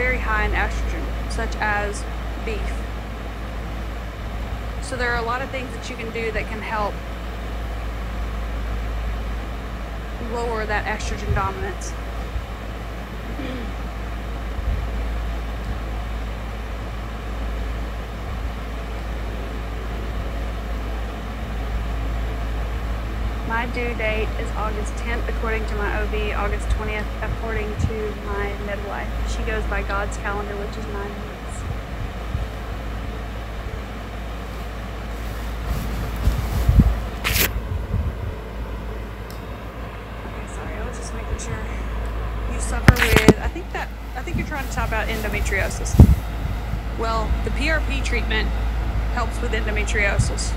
very high in estrogen, such as beef. So there are a lot of things that you can do that can help lower that estrogen dominance. My due date is August 10th according to my OB, August 20th according to my midwife. She goes by God's calendar, which is 9 months. Okay, sorry, I was just making sure. You suffer with, I think you're trying to talk about endometriosis. Well, the PRP treatment helps with endometriosis.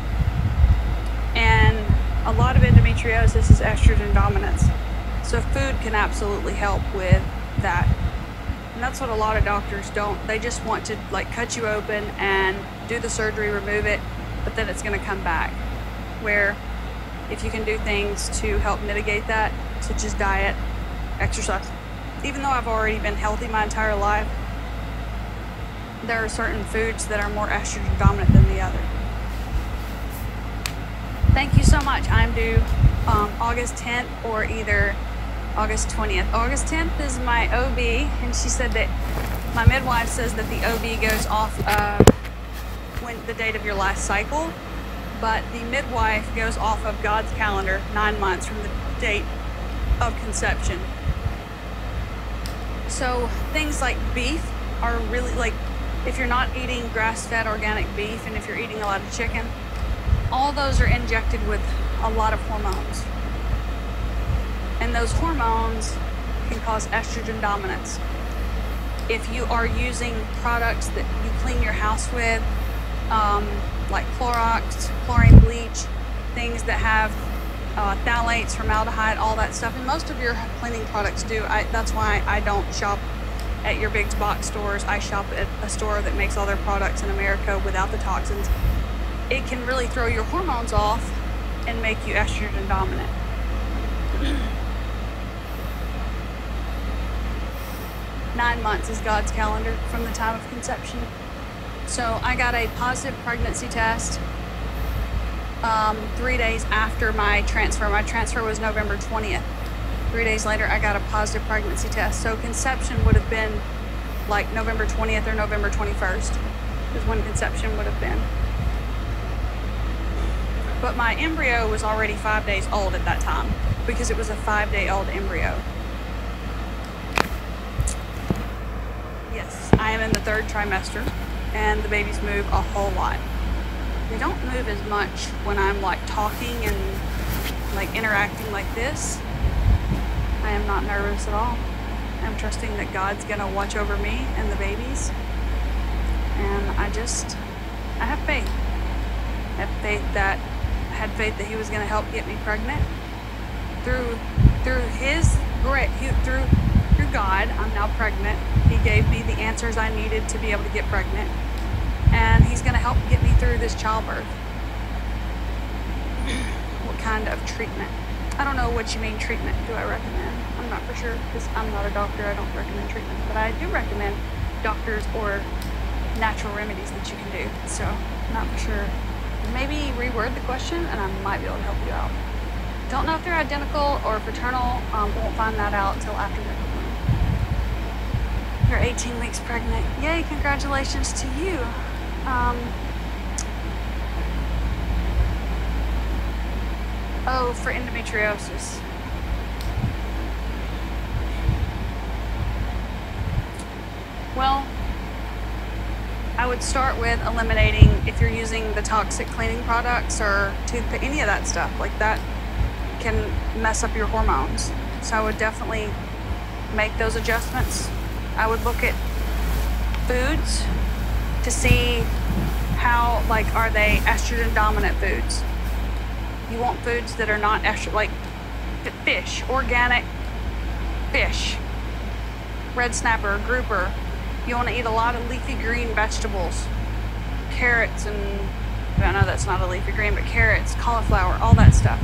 And a lot of endometriosis is estrogen dominance. So food can absolutely help with that. And that's what a lot of doctors don't. They just want to like cut you open and do the surgery, remove it, but then it's gonna come back. Where if you can do things to help mitigate that, such as diet, exercise. Even though I've already been healthy my entire life, there are certain foods that are more estrogen dominant than the other. Thank you so much. I'm due August 10th or either August 20th. August 10th is my OB, and she said that my midwife says that the OB goes off when the date of your last cycle, but the midwife goes off of God's calendar 9 months from the date of conception. So things like beef are really, like, if you're not eating grass-fed organic beef and if you're eating a lot of chicken, all those are injected with a lot of hormones. And those hormones can cause estrogen dominance. If you are using products that you clean your house with, like Clorox, chlorine bleach, things that have phthalates, formaldehyde, all that stuff, and most of your cleaning products do. That's why I don't shop at your big box stores. I shop at a store that makes all their products in America without the toxins. It can really throw your hormones off and make you estrogen dominant. Nine months is God's calendar from the time of conception. So I got a positive pregnancy test 3 days after my transfer. My transfer was November 20th. 3 days later, I got a positive pregnancy test. So conception would have been like November 20th or November 21st is when conception would have been. But my embryo was already 5 days old at that time because it was a 5-day-old embryo. Yes, I am in the 3rd trimester and the babies move a whole lot. They don't move as much when I'm like talking and like interacting like this. I am not nervous at all. I'm trusting that God's gonna watch over me and the babies. And I have faith. I had faith that he was gonna help get me pregnant. Through God, I'm now pregnant. He gave me the answers I needed to be able to get pregnant. And he's gonna help get me through this childbirth. What kind of treatment? I don't know what you mean treatment. Do I recommend? I'm not for sure because I'm not a doctor. I don't recommend treatment, but I do recommend doctors or natural remedies that you can do. So I'm not for sure. Maybe reword the question and I might be able to help you out. Don't know if they're identical or fraternal. Won't find that out until after they're born. You're 18 weeks pregnant. Yay, congratulations to you. Oh, for endometriosis. Well, I would start with eliminating if you're using the toxic cleaning products or toothpaste, any of that stuff. Like that can mess up your hormones. So I would definitely make those adjustments. I would look at foods to see how, like, are they estrogen dominant foods? You want foods that are not estrogen, like fish, organic fish, red snapper, grouper. You want to eat a lot of leafy green vegetables, carrots, and I know that's not a leafy green, but carrots, cauliflower, all that stuff.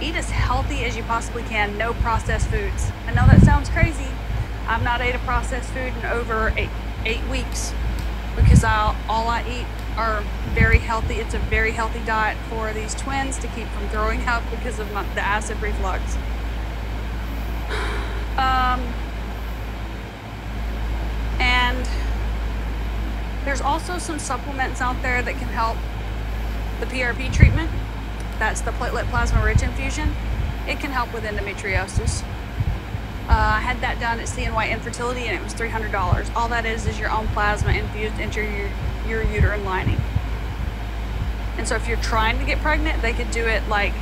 Eat as healthy as you possibly can, no processed foods. I know that sounds crazy, I've not ate a processed food in over eight weeks because all I eat are very healthy. It's a very healthy diet for these twins to keep from throwing up because of the acid reflux. And there's also some supplements out there that can help the PRP treatment. That's the platelet plasma rich infusion. It can help with endometriosis. I had that done at CNY Infertility and it was $300. All that is your own plasma infused into your uterine lining. And so if you're trying to get pregnant, they could do it like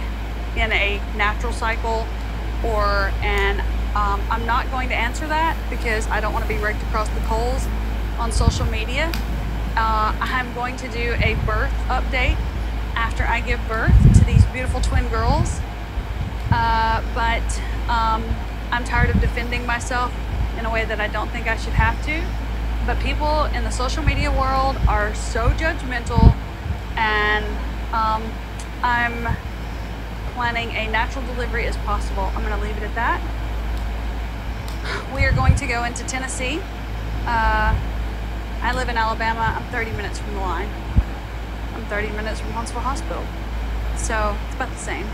in a natural cycle or I'm not going to answer that because I don't want to be raked across the coals on social media. I'm going to do a birth update after I give birth to these beautiful twin girls. But I'm tired of defending myself in a way that I don't think I should have to. But people in the social media world are so judgmental, and I'm planning a natural delivery as possible. I'm going to leave it at that. We are going to go into Tennessee. I live in Alabama. I'm 30 minutes from the line. I'm 30 minutes from Huntsville Hospital. So it's about the same.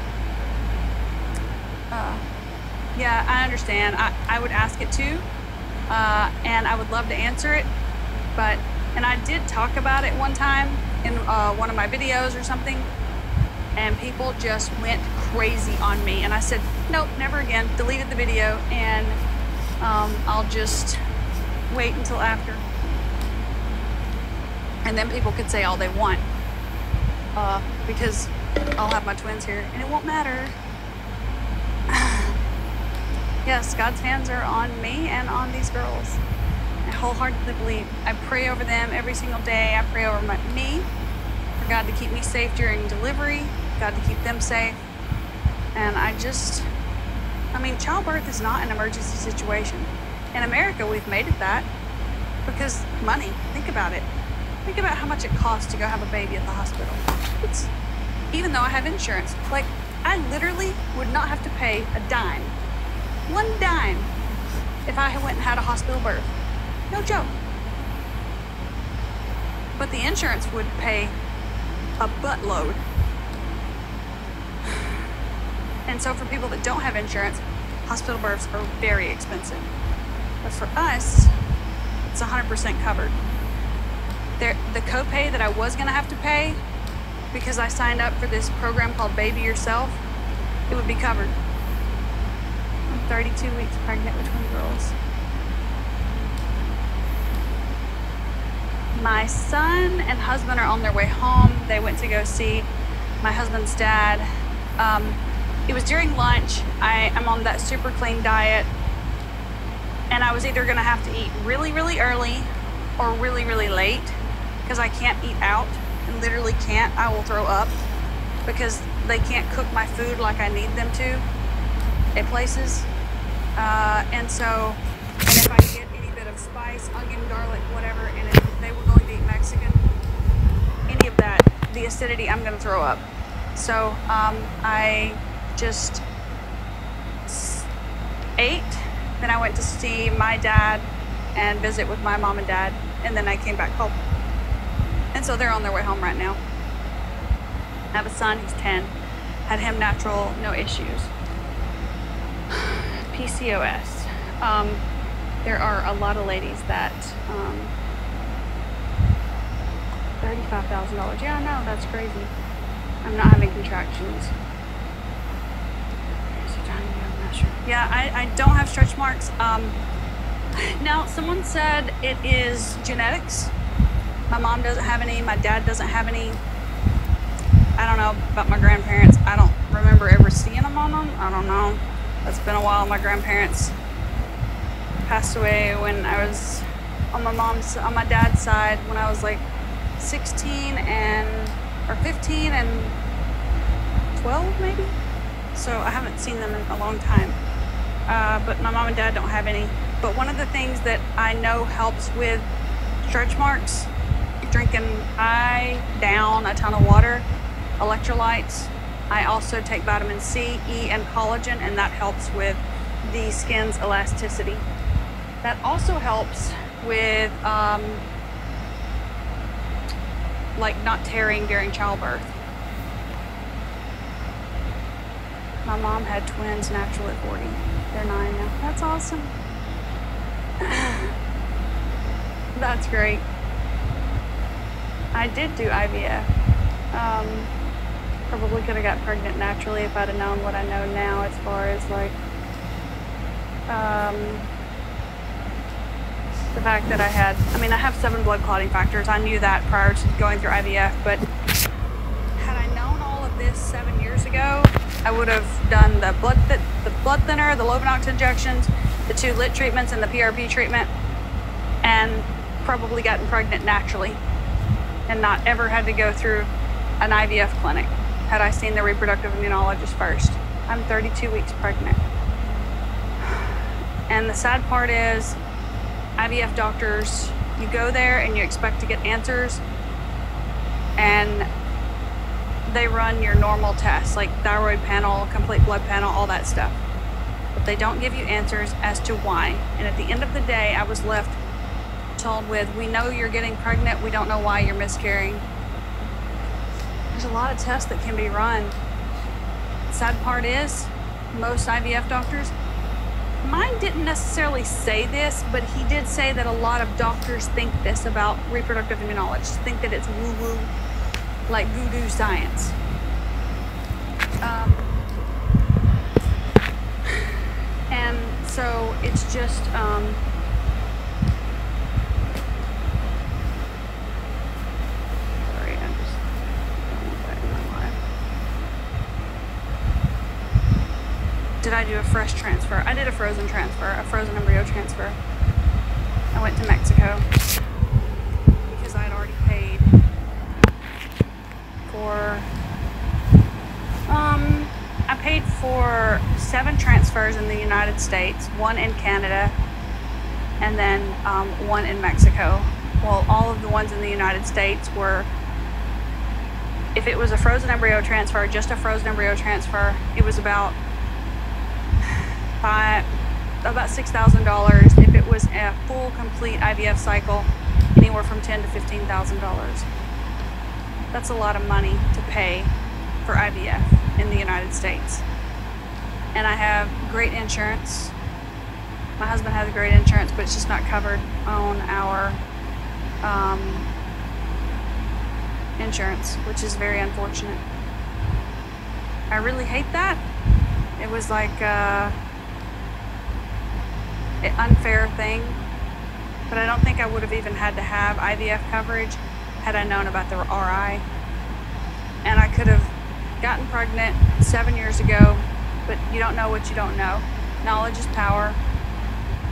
Yeah, I understand. I would ask it too. And I would love to answer it. And I did talk about it one time in one of my videos or something. And people just went crazy on me. And I said, nope, never again. Deleted the video. And I'll just wait until after. And then people could say all they want. Because I'll have my twins here. And it won't matter. Yes, God's hands are on me and on these girls. I wholeheartedly believe. I pray over them every single day. I pray over me, for God to keep me safe during delivery, God to keep them safe. And I mean, childbirth is not an emergency situation. In America, we've made it that because money. Think about it. Think about how much it costs to go have a baby at the hospital. Even though I have insurance, like I literally would not have to pay a dime. One dime if I went and had a hospital birth. No joke. But the insurance would pay a buttload. And so for people that don't have insurance, hospital births are very expensive. But for us, it's 100% covered. The copay that I was gonna have to pay because I signed up for this program called Baby Yourself, it would be covered. 32 weeks pregnant with twin girls. My son and husband are on their way home. They went to go see my husband's dad. It was during lunch. I'm on that super clean diet, and I was either gonna have to eat really, really early or really, really late because I can't eat out. I literally can't. I will throw up because they can't cook my food like I need them to at places. And if I get any bit of spice, onion, garlic, whatever, and if they were going to eat Mexican, any of that, the acidity, I'm going to throw up. So I just ate, then I went to see my dad and visit with my mom and dad, and then I came back home. And so they're on their way home right now. I have a son, he's 10, had him natural, no issues. PCOS. There are a lot of ladies that $35,000. Yeah, I know, that's crazy. I'm not having contractions. Yeah, I don't have stretch marks. Now, someone said it is genetics. My mom doesn't have any, my dad doesn't have any. I don't know about my grandparents. I don't remember ever seeing them on them. I don't know. It's been a while. My grandparents passed away when I was on my dad's side when I was like 16 or 15 and 12 maybe. So I haven't seen them in a long time. But my mom and dad don't have any. But one of the things that I know helps with stretch marks, I down a ton of water, electrolytes. I also take vitamin C, E, and collagen, and that helps with the skin's elasticity. That also helps with like not tearing during childbirth. My mom had twins naturally at 40. They're 9 now. That's awesome. That's great. I did do IVF. Probably could have got pregnant naturally if I'd have known what I know now as far as like the fact that I have 7 blood clotting factors. I knew that prior to going through IVF, but had I known all of this 7 years ago, I would have done the blood thinner, the Lovenox injections, the 2 lit treatments, and the PRP treatment, and probably gotten pregnant naturally and not ever had to go through an IVF clinic had I seen the reproductive immunologist first. I'm 32 weeks pregnant. And the sad part is, IVF doctors, you go there and you expect to get answers, and they run your normal tests like thyroid panel, complete blood panel, all that stuff. But they don't give you answers as to why. And at the end of the day, I was left told with, we know you're getting pregnant, we don't know why you're miscarrying. There's a lot of tests that can be run. The sad part is, most IVF doctors, mine didn't necessarily say this, but he did say that a lot of doctors think this about reproductive immunologists, think that it's woo-woo, like voodoo science. And so it's just, did I do a fresh transfer? I did a frozen transfer, a frozen embryo transfer. I went to Mexico because I had already paid for, I paid for 7 transfers in the United States, 1 in Canada, and then 1 in Mexico. Well, all of the ones in the United States were, if it was a frozen embryo transfer, just a frozen embryo transfer, it was about $6,000. If it was a full, complete IVF cycle, anywhere from $10,000 to $15,000. That's a lot of money to pay for IVF in the United States. And I have great insurance. My husband has great insurance, but it's just not covered on our insurance, which is very unfortunate. I really hate that. It was like an unfair thing, but I don't think I would have even had to have IVF coverage had I known about the RI. And I could have gotten pregnant 7 years ago, but you don't know what you don't know. Knowledge is power,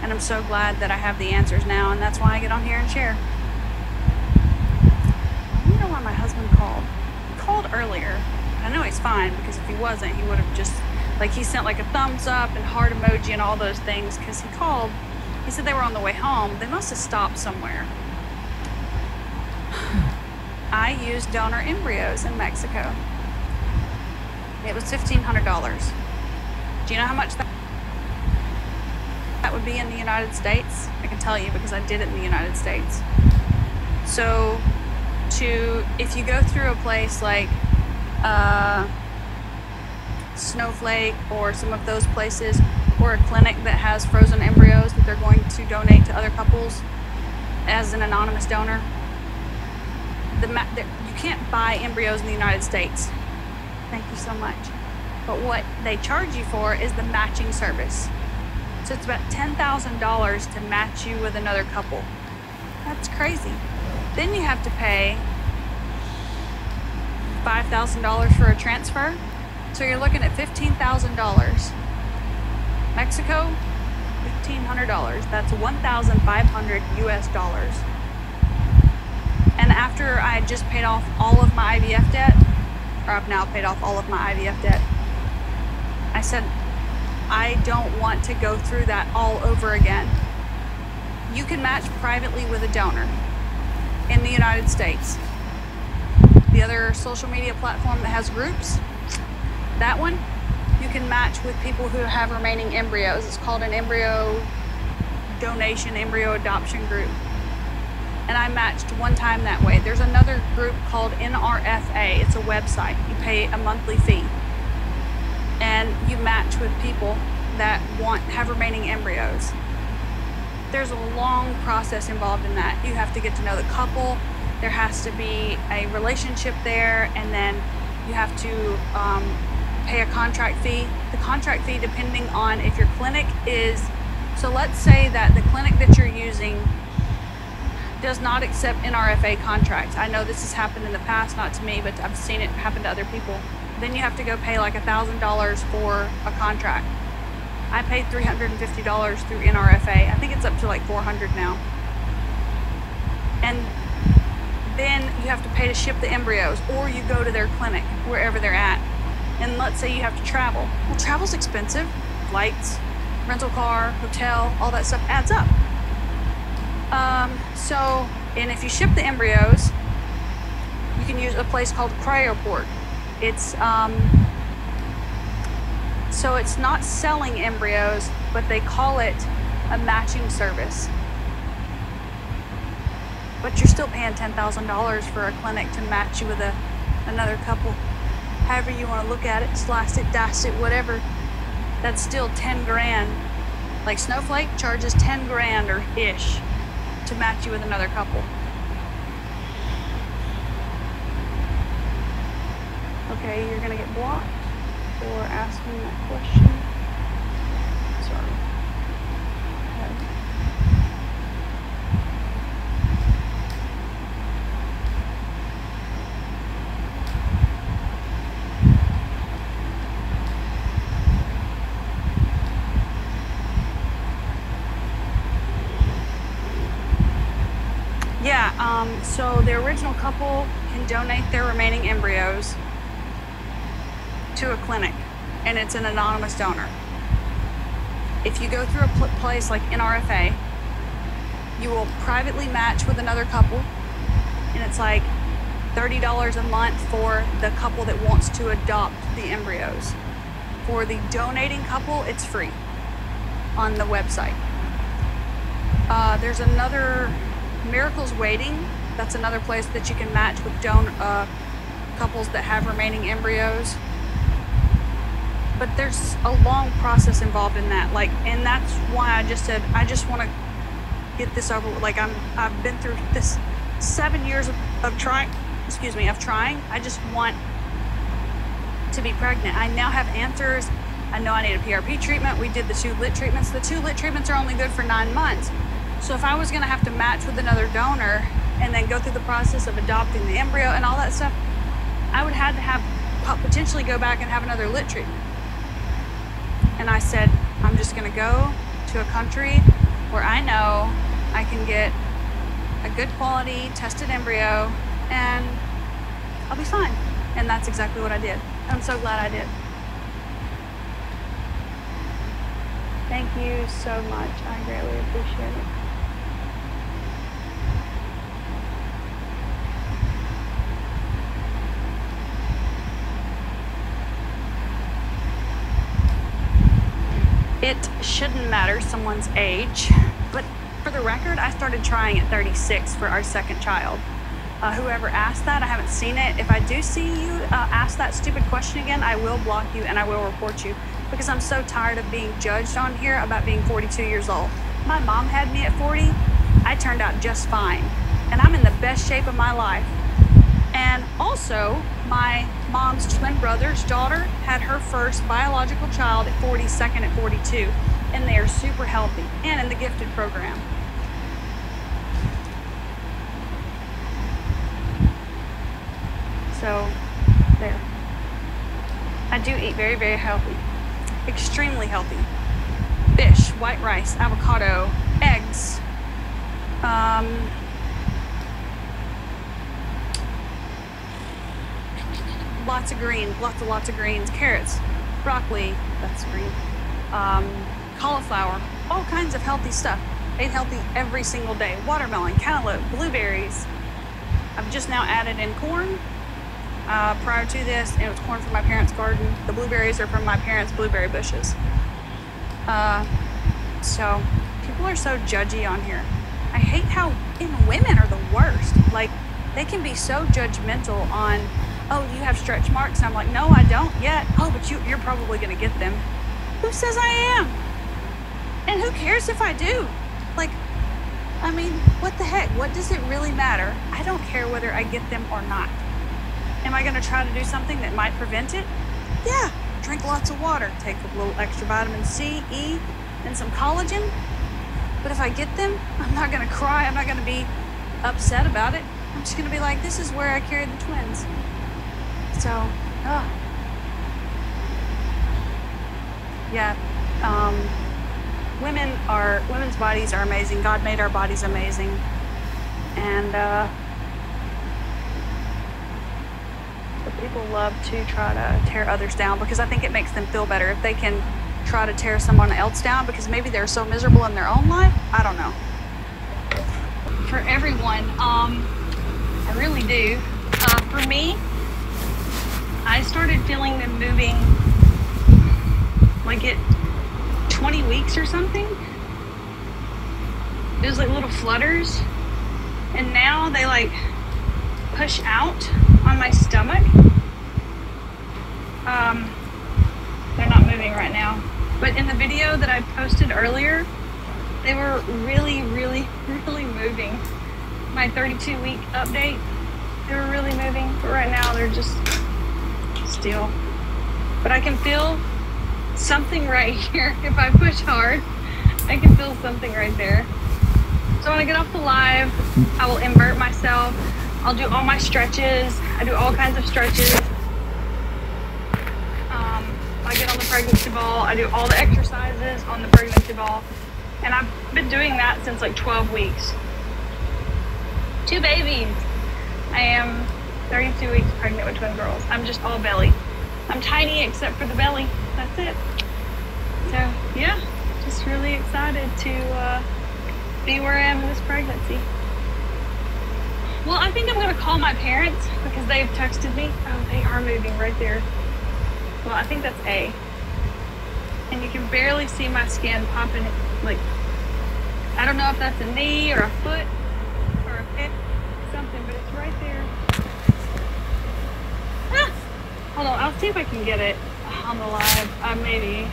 and I'm so glad that I have the answers now, and that's why I get on here and share. I wonder why my husband called. He called earlier. I know he's fine, because if he wasn't, he would have just, like, he sent like a thumbs up and heart emoji and all those things, because he called. He said they were on the way home. They must have stopped somewhere. I used donor embryos in Mexico. It was $1,500. Do you know how much that would be in the United States? I can tell you because I did it in the United States. So if you go through a place like Snowflake or some of those places, or a clinic that has frozen embryos that they're going to donate to other couples as an anonymous donor, you can't buy embryos in the United States. Thank you so much. But what they charge you for is the matching service. So it's about $10,000 to match you with another couple. That's crazy. Then you have to pay $5,000 for a transfer. So you're looking at $15,000. Mexico, $1,500. That's 1,500 US dollars. And after I had just paid off all of my IVF debt, or I've now paid off all of my IVF debt, I said, I don't want to go through that all over again. You can match privately with a donor in the United States. The other social media platform that has groups, that one, you can match with people who have remaining embryos. It's called an embryo donation embryo adoption group. And I matched one time that way. There's another group called NRFA. It's a website. You pay a monthly fee. And you match with people that have remaining embryos. There's a long process involved in that. You have to get to know the couple. There has to be a relationship there, and then you have to pay a contract fee. The contract fee, depending on if your clinic is, so let's say that the clinic that you're using does not accept NRFA contracts. I know this has happened in the past, not to me, but I've seen it happen to other people. Then you have to go pay like $1,000 for a contract. I paid $350 through NRFA. I think it's up to like $400 now. And then you have to pay to ship the embryos, or you go to their clinic, wherever they're at. And let's say you have to travel. Well, travel's expensive. Flights, rental car, hotel, all that stuff adds up. And if you ship the embryos, you can use a place called Cryoport. It's, so it's not selling embryos, but they call it a matching service. But you're still paying $10,000 for a clinic to match you with another couple. However you want to look at it, slice it, dice it, whatever. That's still 10 grand. Like Snowflake charges 10 grand or ish to match you with another couple. Okay, you're gonna get blocked for asking that question. Sorry. So the original couple can donate their remaining embryos to a clinic, and it's an anonymous donor. If you go through a place like NRFA, you will privately match with another couple, and it's like $30 a month for the couple that wants to adopt the embryos. For the donating couple, it's free on the website. There's another Miracles Waiting. That's another place that you can match with couples that have remaining embryos. But there's a long process involved in that. And that's why I just said, I just want to get this over with. I've been through this 7 years of trying. I just want to be pregnant. I now have answers. I know I need a PRP treatment. We did the 2 LIT treatments. The 2 LIT treatments are only good for 9 months. So if I was going to have to match with another donor and then go through the process of adopting the embryo and all that stuff, I would have to potentially go back and have another LIT treatment. And I said, I'm just going to go to a country where I know I can get a good quality tested embryo and I'll be fine. And that's exactly what I did. I'm so glad I did. Thank you so much. I greatly appreciate it. It shouldn't matter someone's age, but for the record, I started trying at 36 for our second child. Whoever asked that, I haven't seen it. If I do see you ask that stupid question again, I will block you and I will report you, because I'm so tired of being judged on here about being 42 years old. My mom had me at 40. I turned out just fine, and I'm in the best shape of my life. And also, my mom's twin brother's daughter had her first biological child at 40, second at 42, and they are super healthy and in the gifted program. So, there. I do eat very, very healthy. Extremely healthy. Fish, white rice, avocado, eggs, lots of greens, lots of greens, carrots, broccoli, that's green, cauliflower, all kinds of healthy stuff. I eat healthy every single day. Watermelon, cantaloupe, blueberries. I've just now added in corn. Prior to this, it was corn from my parents' garden. The blueberries are from my parents' blueberry bushes. So People are so judgy on here. I hate how women are the worst. Like, they can be so judgmental on, oh, you have stretch marks? I'm like, no, I don't yet. Oh, but you're probably going to get them. Who says I am? And who cares if I do? Like, I mean, what the heck? What does it really matter? I don't care whether I get them or not. Am I going to try to do something that might prevent it? Yeah. Drink lots of water. Take a little extra vitamin C, E, and some collagen. But if I get them, I'm not going to cry. I'm not going to be upset about it. I'm just going to be like, this is where I carried the twins. So, yeah. Women's bodies are amazing. God made our bodies amazing. And but people love to try to tear others down because I think it makes them feel better if they can try to tear someone else down because maybe they're so miserable in their own life. I don't know. For everyone, I really do. For me, I started feeling them moving like at 20 weeks or something. It was like little flutters, and now they like push out on my stomach. They're not moving right now, but in the video that I posted earlier, they were really, really, really moving. My 32-week update, they were really moving, but right now they're just still. But I can feel something right here. If I push hard, I can feel something right there. So when I get off the live, I will invert myself. I'll do all my stretches. I do all kinds of stretches. I get on the pregnancy ball. I do all the exercises on the pregnancy ball. And I've been doing that since like 12 weeks. 2 babies. I am 32 weeks pregnant with twin girls. I'm just all belly. I'm tiny except for the belly. That's it. So yeah, just really excited to be where I am in this pregnancy. Well, I think I'm going to call my parents because they've texted me. Oh, they are moving right there. Well, I think that's A. And you can barely see my skin popping, like, I don't know if that's a knee or a foot or a hip, something, but it's right there. Ah! Hold on, I'll see if I can get it on the live. Maybe.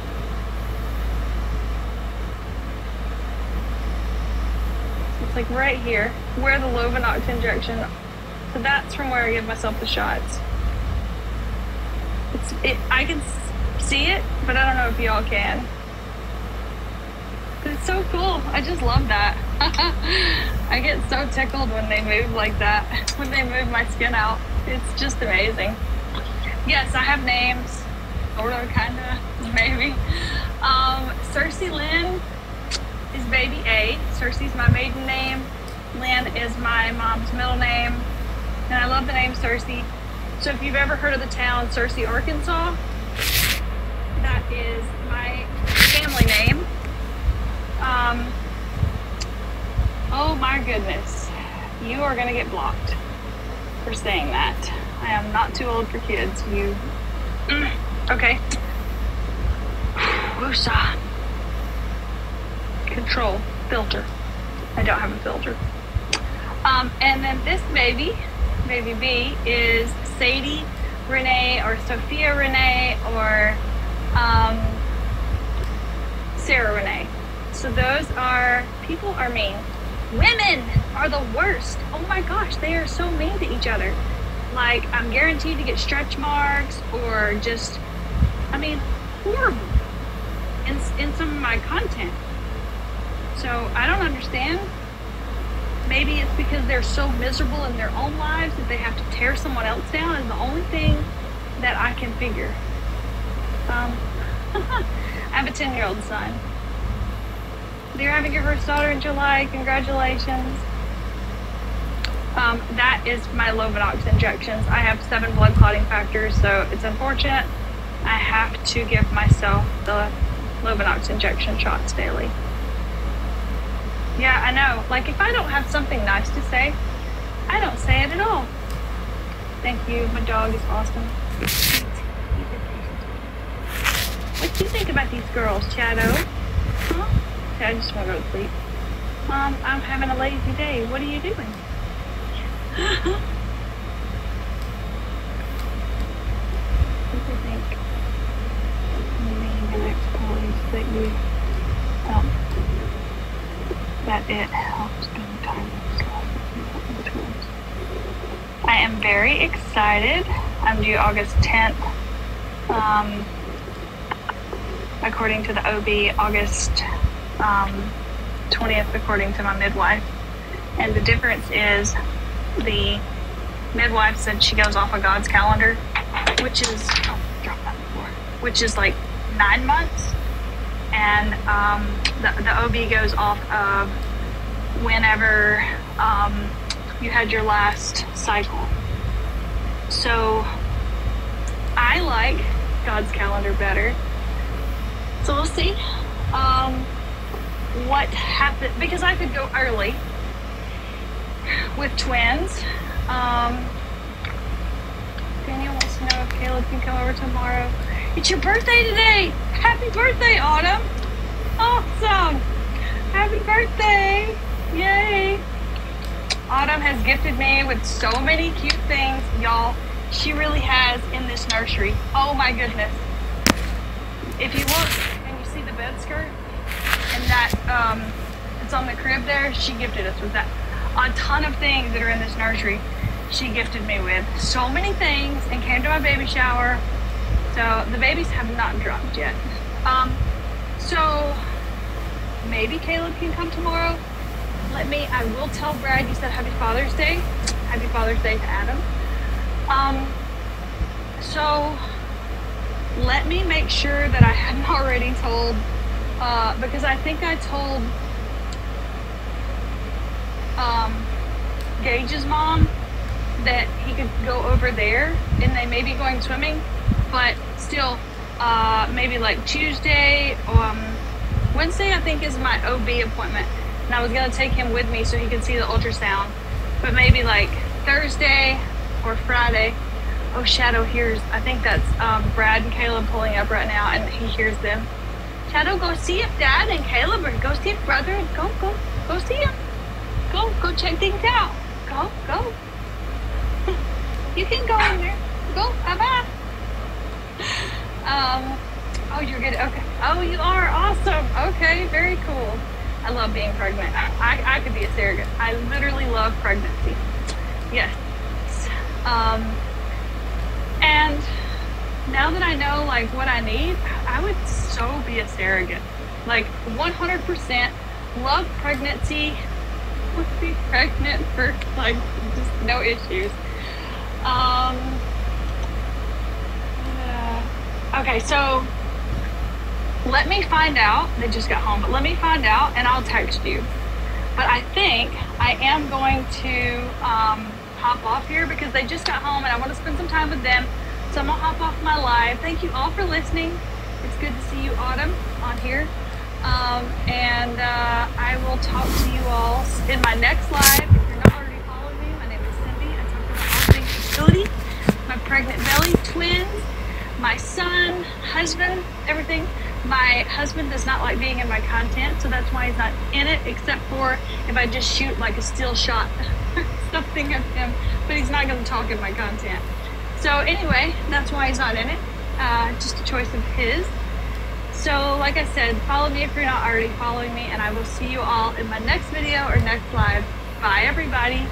It's like right here, where the Lovenox injection. So that's from where I give myself the shots. I can see it, but I don't know if y'all can. But it's so cool. I just love that. I get so tickled when they move like that. When they move my skin out. It's just amazing. Yes, I have names. Sorta, kinda, maybe. Cersei Lynn is baby A. Cersei's my maiden name. Lynn is my mom's middle name. And I love the name Cersei. So if you've ever heard of the town Searcy, Arkansas, that is my family name. Oh my goodness. You are going to get blocked for saying that. I am not too old for kids. You. Okay. Woosah. Control. Filter. I don't have a filter. And then this baby B, is Sadie Renee or Sophia Renee or Sarah Renee. So those are, people are mean. Women are the worst. Oh my gosh, they are so mean to each other. Like, I'm guaranteed to get stretch marks or just, I mean, horrible in some of my content. So I don't understand. Maybe it's because they're so miserable in their own lives that they have to tear someone else down is the only thing that I can figure. I have a 10-year-old son. You're having your first daughter in July. Congratulations. That is my Lovenox injections. I have 7 blood clotting factors, so it's unfortunate. I have to give myself the Lovenox injection shots daily. Yeah, I know. Like, if I don't have something nice to say, I don't say it at all. Thank you. My dog is awesome. What do you think about these girls, Shadow? Huh? Okay, I just want to go to sleep. Mom, I'm having a lazy day. What are you doing? What do you think? Being an ex-colleague that you felt that it helps spend time with twins. I am very excited. I'm due August 10th. According to the OB, August 20th, according to my midwife. And the difference is the midwife said she goes off of God's calendar, which is, which is like 9 months. And the OB goes off of whenever you had your last cycle. So I like God's calendar better. So we'll see what happens, because I could go early with twins. Daniel wants to know if Caleb can come over tomorrow. It's your birthday today. Happy birthday, Autumn. Awesome. Happy birthday. Yay. Autumn has gifted me with so many cute things, y'all. She really has in this nursery. Oh my goodness. If you look and you see the bed skirt and that it's on the crib there, she gifted us with that. A ton of things that are in this nursery she gifted me with. So many things, and came to my baby shower. So the babies have not dropped yet. So maybe Caleb can come tomorrow. I will tell Brad you said Happy Father's Day. Happy Father's Day to Adam. So let me make sure that I hadn't already told, because I think I told Gage's mom that he could go over there and they may be going swimming, but still, maybe like Tuesday, Wednesday I think is my OB appointment, and I was going to take him with me so he could see the ultrasound, but maybe like Thursday or Friday. Oh, Shadow hears, I think that's Brad and Caleb pulling up right now, and he hears them. Shadow, go see if Dad and Caleb, or go see if Brother, go see him. Go check things out. Go. You can go in there. Go, bye-bye. Oh, you're good, okay. Oh, you are, awesome. Okay, very cool. I love being pregnant. I could be a surrogate. I literally love pregnancy. Yes. And now that I know like what I need, I would so be a surrogate. Like 100% love pregnancy. Would be pregnant for like just no issues. Okay, so let me find out. They just got home, but let me find out and I'll text you. But I think I am going to hop off here because they just got home and I want to spend some time with them. So I'm gonna hop off my live. Thank you all for listening. It's good to see you, Autumn, on here. And I will talk to you all in my next live. If you're not already following me, my name is Cindy. I talk about all things fertility, my pregnant belly, twins, my son, husband, everything. My husband does not like being in my content, so that's why he's not in it, except for if I just shoot like a still shot something of him, but he's not going to talk in my content. So anyway, that's why he's not in it. Just a choice of his. So like I said, follow me if you're not already following me, and I will see you all in my next video or next live. Bye everybody.